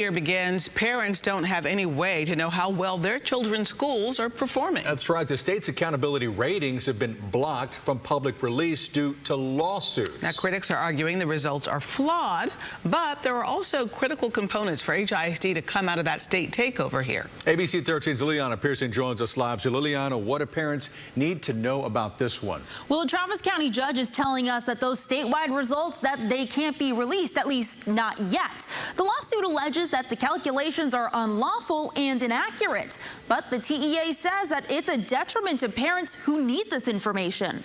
Year begins, parents don't have any way to know how well their children's schools are performing. That's right. The state's accountability ratings have been blocked from public release due to lawsuits. Now, critics are arguing the results are flawed, but there are also critical components for HISD to come out of that state takeover here. ABC 13's Liliana Pearson joins us live. So, Liliana, what do parents need to know about this one? Well, a Travis County judge is telling us that those statewide results, that they can't be released, at least not yet. The lawsuit alleges that the calculations are unlawful and inaccurate, but the TEA says that it's a detriment to parents who need this information.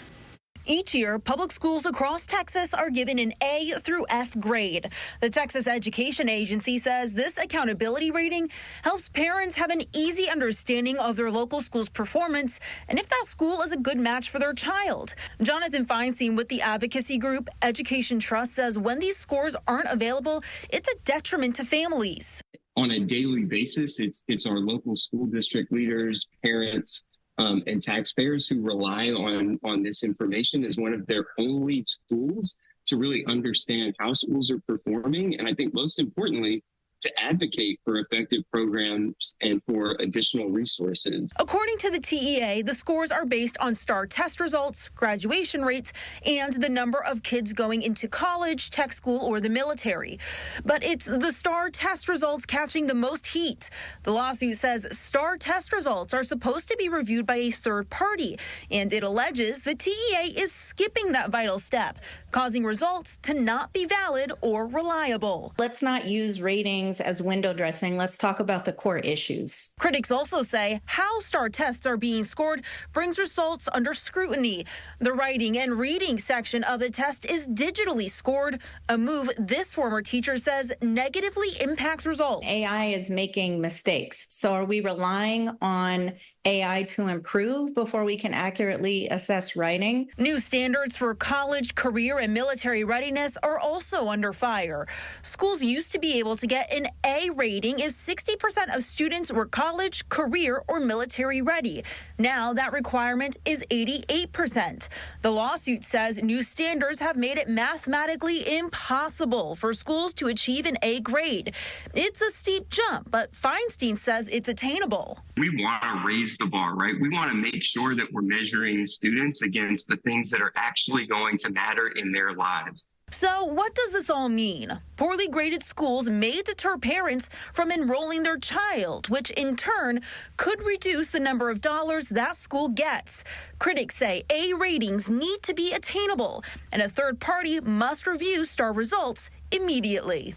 Each year, public schools across Texas are given an A through F grade. The Texas Education Agency says this accountability rating helps parents have an easy understanding of their local school's performance and if that school is a good match for their child. Jonathan Feinstein with the advocacy group Education Trust says when these scores aren't available, it's a detriment to families. On a daily basis, it's our local school district leaders, parents, and taxpayers who rely on this information as one of their only tools to really understand how schools are performing. And I think most importantly, to advocate for effective programs and for additional resources. According to the TEA, the scores are based on STAR test results, graduation rates, and the number of kids going into college, tech school, or the military. But it's the STAR test results catching the most heat. The lawsuit says STAR test results are supposed to be reviewed by a third party, and it alleges the TEA is skipping that vital step, causing results to not be valid or reliable. Let's not use ratings as window dressing. Let's talk about the core issues. Critics also say how STAR tests are being scored brings results under scrutiny. The writing and reading section of the test is digitally scored, a move this former teacher says negatively impacts results. AI is making mistakes. So are we relying on AI to improve before we can accurately assess writing? New standards for college, career, and military readiness are also under fire. Schools used to be able to get an A rating if 60% of students were college, career, or military ready. Now that requirement is 88%. The lawsuit says new standards have made it mathematically impossible for schools to achieve an A grade. It's a steep jump, but Feinstein says it's attainable. We want to raise the bar, right? We want to make sure that we're measuring students against the things that are actually going to matter in their lives. So what does this all mean? Poorly graded schools may deter parents from enrolling their child, which in turn could reduce the number of dollars that school gets. Critics say A ratings need to be attainable, and a third party must review STAR results immediately.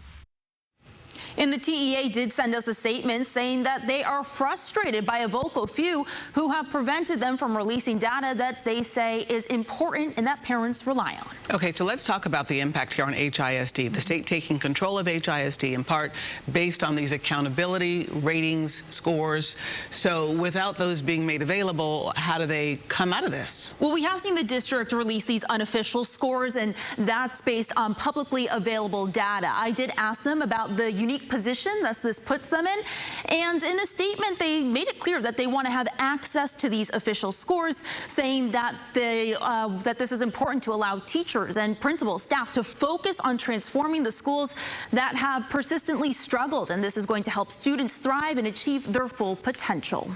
And the TEA did send us a statement saying that they are frustrated by a vocal few who have prevented them from releasing data that they say is important and that parents rely on. Okay, so let's talk about the impact here on HISD. The state taking control of HISD in part based on these accountability ratings, scores. So without those being made available, how do they come out of this? Well, we have seen the district release these unofficial scores, and that's based on publicly available data. I did ask them about the unique position that this puts them in, and in a statement they made it clear that they want to have access to these official scores, saying that that this is important to allow teachers and principals, staff to focus on transforming the schools that have persistently struggled, and this is going to help students thrive and achieve their full potential.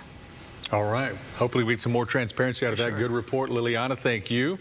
All right. Hopefully we get some more transparency out of that good report. Liliana, thank you.